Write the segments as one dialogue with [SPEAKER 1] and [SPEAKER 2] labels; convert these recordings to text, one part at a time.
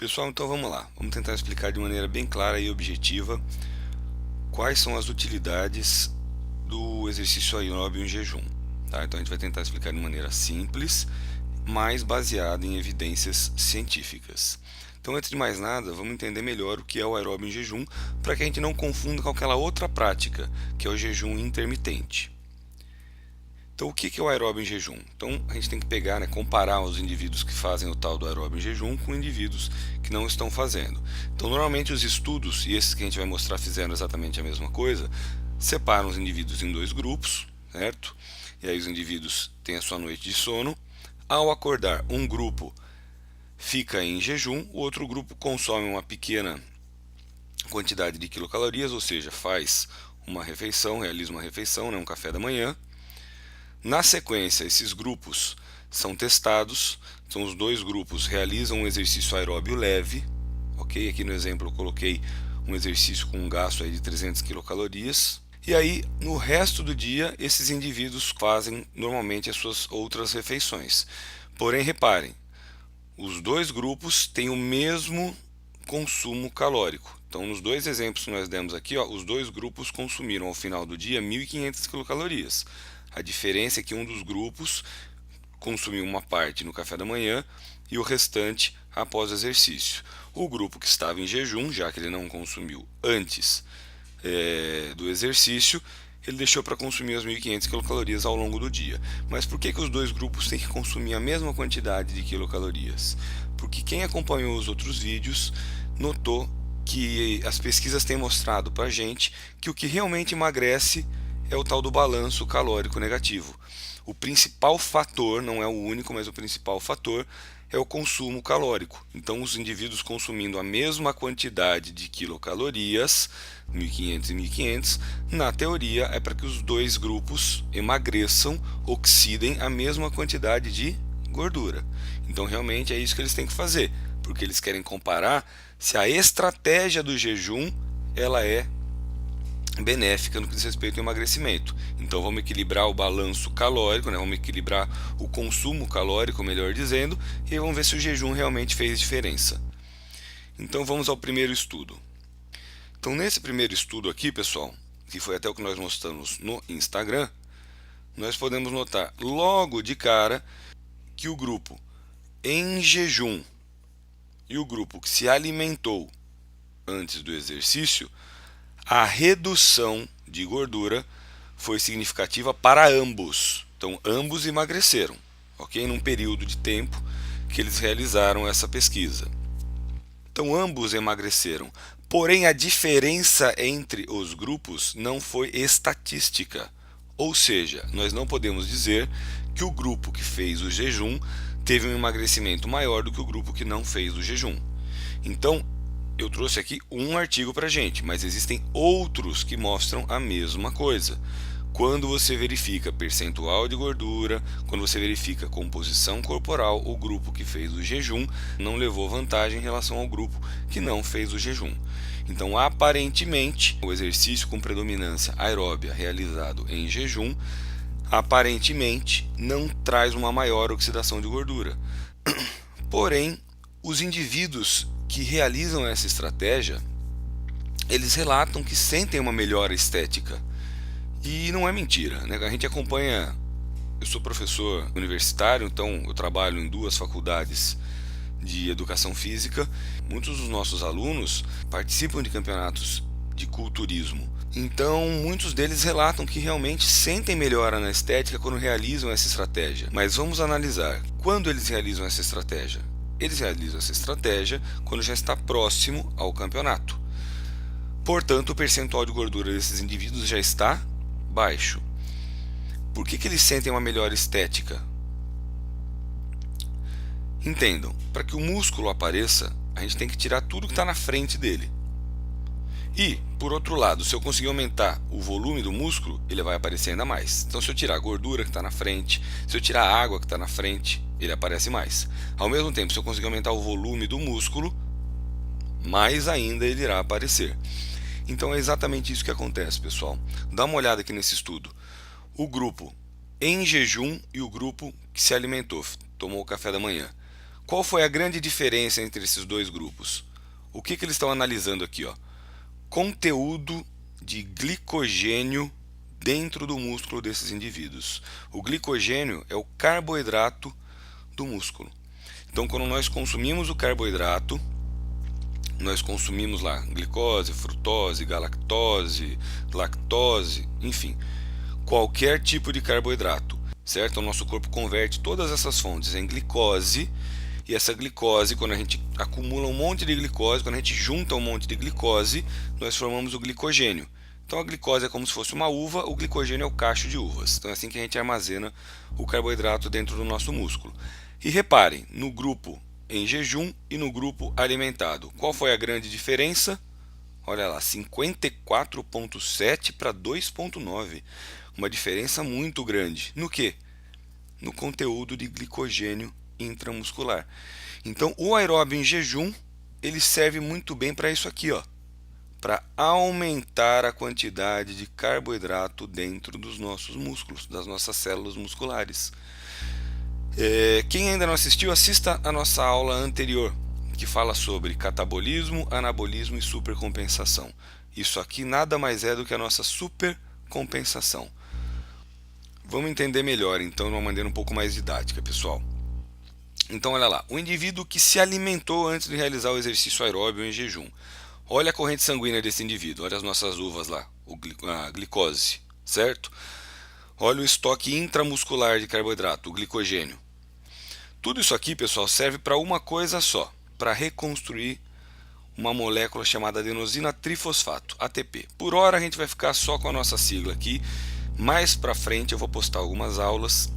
[SPEAKER 1] Pessoal, então vamos lá. Vamos tentar explicar de maneira bem clara e objetiva quais são as utilidades do exercício aeróbio em jejum. Tá? Então a gente vai tentar explicar de maneira simples, mas baseada em evidências científicas. Então, antes de mais nada, vamos entender melhor o que é o aeróbio em jejum, para que a gente não confunda com aquela outra prática, que é o jejum intermitente. Então, o que é o aeróbio em jejum? Então, a gente tem que pegar, comparar os indivíduos que fazem o tal do aeróbio em jejum com indivíduos que não estão fazendo. Então, normalmente os estudos, e esses que a gente vai mostrar fizeram exatamente a mesma coisa, separam os indivíduos em dois grupos, certo? E aí os indivíduos têm a sua noite de sono. Ao acordar, um grupo fica em jejum, o outro grupo consome uma pequena quantidade de quilocalorias, ou seja, faz uma refeição, realiza uma refeição, um café da manhã. Na sequência, esses grupos são testados, então os dois grupos realizam um exercício aeróbio leve, ok? Aqui no exemplo eu coloquei um exercício com um gasto aí de 300 quilocalorias. E aí, no resto do dia, esses indivíduos fazem normalmente as suas outras refeições. Porém, reparem, os dois grupos têm o mesmo consumo calórico. Então, nos dois exemplos que nós demos aqui, os dois grupos consumiram ao final do dia 1.500 quilocalorias. A diferença é que um dos grupos consumiu uma parte no café da manhã e o restante após o exercício. O grupo que estava em jejum, já que ele não consumiu antes do exercício, ele deixou para consumir as 1.500 quilocalorias ao longo do dia. Mas por que os dois grupos têm que consumir a mesma quantidade de quilocalorias? Porque quem acompanhou os outros vídeos notou que as pesquisas têm mostrado para a gente que o que realmente emagrece é o tal do balanço calórico negativo. O principal fator, não é o único, mas o principal fator é o consumo calórico. Então, os indivíduos consumindo a mesma quantidade de quilocalorias, 1.500 e 1.500, na teoria é para que os dois grupos emagreçam, oxidem a mesma quantidade de gordura. Então, realmente é isso que eles têm que fazer, porque eles querem comparar se a estratégia do jejum ela é benéfica no que diz respeito ao emagrecimento. Então vamos equilibrar o balanço calórico, vamos equilibrar o consumo calórico, melhor dizendo, e vamos ver se o jejum realmente fez diferença. Então vamos ao primeiro estudo. Então nesse primeiro estudo aqui, pessoal, que foi até o que nós mostramos no Instagram, nós podemos notar logo de cara que o grupo em jejum e o grupo que se alimentou antes do exercício, a redução de gordura foi significativa para ambos. Então, ambos emagreceram, ok? Num período de tempo que eles realizaram essa pesquisa. Então, ambos emagreceram. Porém, a diferença entre os grupos não foi estatística. Ou seja, nós não podemos dizer que o grupo que fez o jejum teve um emagrecimento maior do que o grupo que não fez o jejum. Então, eu trouxe aqui um artigo para a gente, mas existem outros que mostram a mesma coisa. Quando você verifica percentual de gordura, quando você verifica composição corporal, o grupo que fez o jejum não levou vantagem em relação ao grupo que não fez o jejum. Então, aparentemente, o exercício com predominância aeróbia realizado em jejum, aparentemente, não traz uma maior oxidação de gordura. Porém, os indivíduos que realizam essa estratégia, eles relatam que sentem uma melhora estética. E não é mentira, A gente acompanha, eu sou professor universitário, então eu trabalho em duas faculdades de educação física. Muitos dos nossos alunos participam de campeonatos de culturismo. Então, muitos deles relatam que realmente sentem melhora na estética quando realizam essa estratégia. Mas vamos analisar, quando eles realizam essa estratégia? Eles realizam essa estratégia quando já está próximo ao campeonato. Portanto, o percentual de gordura desses indivíduos já está baixo. Por que eles sentem uma melhor estética? Entendam, para que o músculo apareça, a gente tem que tirar tudo que está na frente dele. E, por outro lado, se eu conseguir aumentar o volume do músculo, ele vai aparecer ainda mais. Então, se eu tirar a gordura que está na frente, se eu tirar a água que está na frente, ele aparece mais. Ao mesmo tempo, se eu conseguir aumentar o volume do músculo, mais ainda ele irá aparecer. Então, é exatamente isso que acontece, pessoal. Dá uma olhada aqui nesse estudo. O grupo em jejum e o grupo que se alimentou, tomou o café da manhã. Qual foi a grande diferença entre esses dois grupos? O que eles estão analisando aqui? Ó? Conteúdo de glicogênio dentro do músculo desses indivíduos. O glicogênio é o carboidrato do músculo. Então, quando nós consumimos o carboidrato, nós consumimos lá glicose, frutose, galactose, lactose, enfim, qualquer tipo de carboidrato, certo? O nosso corpo converte todas essas fontes em glicose, e essa glicose, quando a gente acumula um monte de glicose, quando a gente junta um monte de glicose, nós formamos o glicogênio. Então a glicose é como se fosse uma uva, o glicogênio é o cacho de uvas. Então é assim que a gente armazena o carboidrato dentro do nosso músculo. E reparem, no grupo em jejum e no grupo alimentado, qual foi a grande diferença? Olha lá, 54,7 para 2,9. Uma diferença muito grande. No que? No conteúdo de glicogênio intramuscular. Então, o aeróbio em jejum, ele serve muito bem para isso aqui, ó, para aumentar a quantidade de carboidrato dentro dos nossos músculos, das nossas células musculares. Quem ainda não assistiu, assista a nossa aula anterior, que fala sobre catabolismo, anabolismo e supercompensação. Isso aqui nada mais é do que a nossa supercompensação. Vamos entender melhor, então, de uma maneira um pouco mais didática, pessoal. Então, olha lá, o indivíduo que se alimentou antes de realizar o exercício aeróbio em jejum. Olha a corrente sanguínea desse indivíduo, olha as nossas uvas lá, a glicose, certo? Olha o estoque intramuscular de carboidrato, o glicogênio. Tudo isso aqui, pessoal, serve para uma coisa só, para reconstruir uma molécula chamada adenosina trifosfato, ATP. Por hora a gente vai ficar só com a nossa sigla aqui. Mais para frente eu vou postar algumas aulas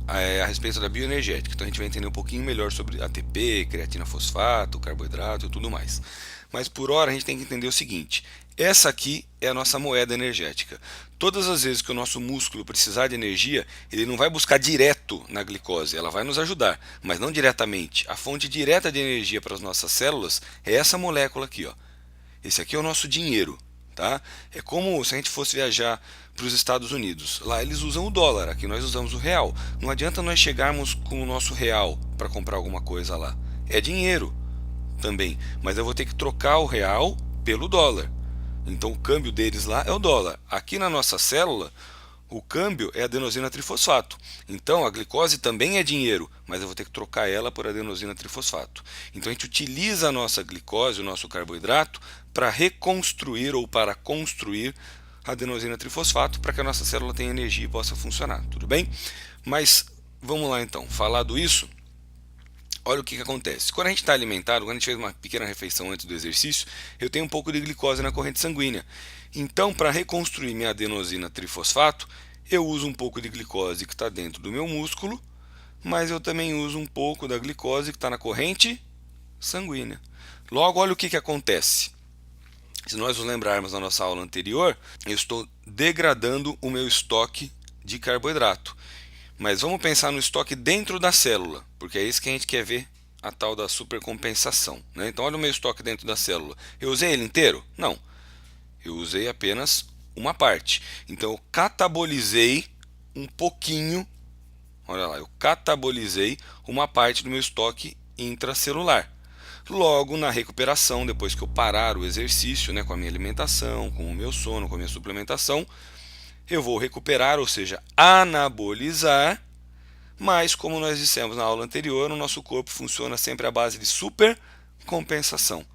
[SPEAKER 1] a respeito da bioenergética. Então a gente vai entender um pouquinho melhor sobre ATP, creatina fosfato, carboidrato e tudo mais. Mas por hora a gente tem que entender o seguinte: essa aqui é a nossa moeda energética. Todas as vezes que o nosso músculo precisar de energia, ele não vai buscar direto na glicose, ela vai nos ajudar, mas não diretamente. A fonte direta de energia para as nossas células é essa molécula aqui, ó. Esse aqui é o nosso dinheiro, tá? É como se a gente fosse viajar para os Estados Unidos. Lá eles usam o dólar, aqui nós usamos o real. Não adianta nós chegarmos com o nosso real para comprar alguma coisa lá. É dinheiro também, mas eu vou ter que trocar o real pelo dólar. Então o câmbio deles lá é o dólar. Aqui na nossa célula, o câmbio é adenosina trifosfato. Então a glicose também é dinheiro, mas eu vou ter que trocar ela por adenosina trifosfato. Então a gente utiliza a nossa glicose, o nosso carboidrato, para reconstruir ou para construir a adenosina trifosfato para que a nossa célula tenha energia e possa funcionar. Tudo bem? Mas vamos lá então. Falado isso, olha o que acontece. Quando a gente está alimentado, quando a gente fez uma pequena refeição antes do exercício, eu tenho um pouco de glicose na corrente sanguínea. Então, para reconstruir minha adenosina trifosfato, eu uso um pouco de glicose que está dentro do meu músculo, mas eu também uso um pouco da glicose que está na corrente sanguínea. Logo, olha o que acontece. Se nós nos lembrarmos da nossa aula anterior, eu estou degradando o meu estoque de carboidrato. Mas vamos pensar no estoque dentro da célula, porque é isso que a gente quer ver, a tal da supercompensação, né? Então olha o meu estoque dentro da célula. Eu usei ele inteiro? Não. Eu usei apenas uma parte. Então eu catabolizei um pouquinho, olha lá, eu catabolizei uma parte do meu estoque intracelular. Logo, na recuperação, depois que eu parar o exercício, né, com a minha alimentação, com o meu sono, com a minha suplementação, eu vou recuperar, ou seja, anabolizar, mas como nós dissemos na aula anterior, o nosso corpo funciona sempre à base de supercompensação.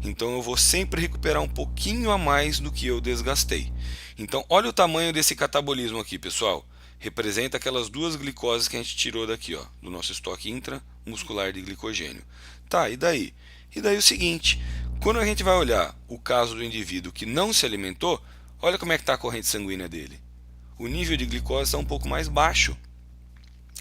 [SPEAKER 1] Então eu vou sempre recuperar um pouquinho a mais do que eu desgastei. Então olha o tamanho desse catabolismo aqui, pessoal. Representa aquelas duas glicoses que a gente tirou daqui, ó, do nosso estoque intramuscular de glicogênio. Tá, e daí? E daí o seguinte, quando a gente vai olhar o caso do indivíduo que não se alimentou, olha como é que está a corrente sanguínea dele. O nível de glicose está um pouco mais baixo.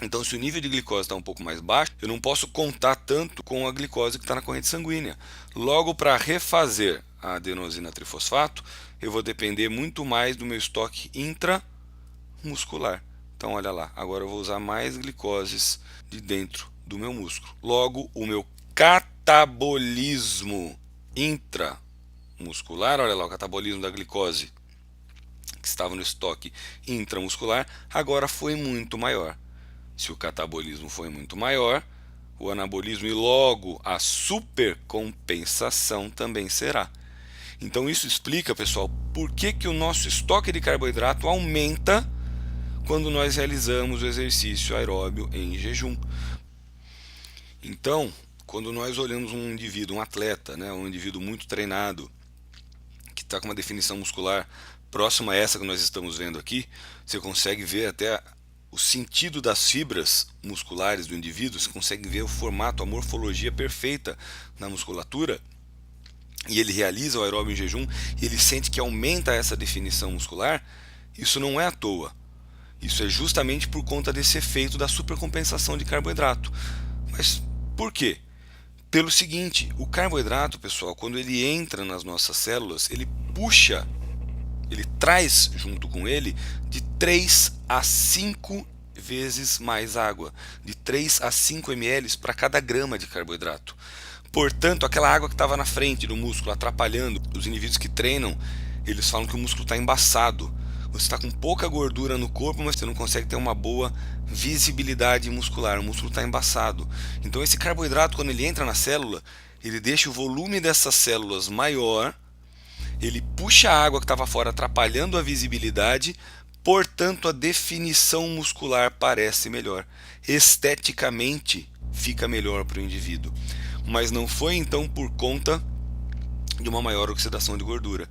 [SPEAKER 1] Então, se o nível de glicose está um pouco mais baixo, eu não posso contar tanto com a glicose que está na corrente sanguínea. Logo, para refazer a adenosina trifosfato, eu vou depender muito mais do meu estoque intramuscular. Então, olha lá, agora eu vou usar mais glicoses de dentro do meu músculo. Logo, o meu catabolismo intramuscular, olha lá, o catabolismo da glicose que estava no estoque intramuscular, agora foi muito maior. Se o catabolismo foi muito maior, o anabolismo e logo a supercompensação também será. Então isso explica, pessoal, por que o nosso estoque de carboidrato aumenta quando nós realizamos o exercício aeróbio em jejum. Então, quando nós olhamos um indivíduo, um atleta, né, um indivíduo muito treinado, que está com uma definição muscular próxima a essa que nós estamos vendo aqui, você consegue ver até o sentido das fibras musculares do indivíduo, você consegue ver o formato, a morfologia perfeita na musculatura, e ele realiza o aeróbio em jejum, e ele sente que aumenta essa definição muscular. Isso não é à toa. Isso é justamente por conta desse efeito da supercompensação de carboidrato. Mas por quê? Pelo seguinte, o carboidrato, pessoal, quando ele entra nas nossas células, ele puxa, ele traz junto com ele de 3 a 5 vezes mais água, de 3 a 5 ml para cada grama de carboidrato. Portanto, aquela água que estava na frente do músculo atrapalhando, os indivíduos que treinam, eles falam que o músculo está embaçado. Você está com pouca gordura no corpo, mas você não consegue ter uma boa visibilidade muscular, o músculo está embaçado. Então esse carboidrato, quando ele entra na célula, ele deixa o volume dessas células maior, ele puxa a água que estava fora, atrapalhando a visibilidade, portanto a definição muscular parece melhor. Esteticamente fica melhor para o indivíduo. Mas não foi então por conta de uma maior oxidação de gordura.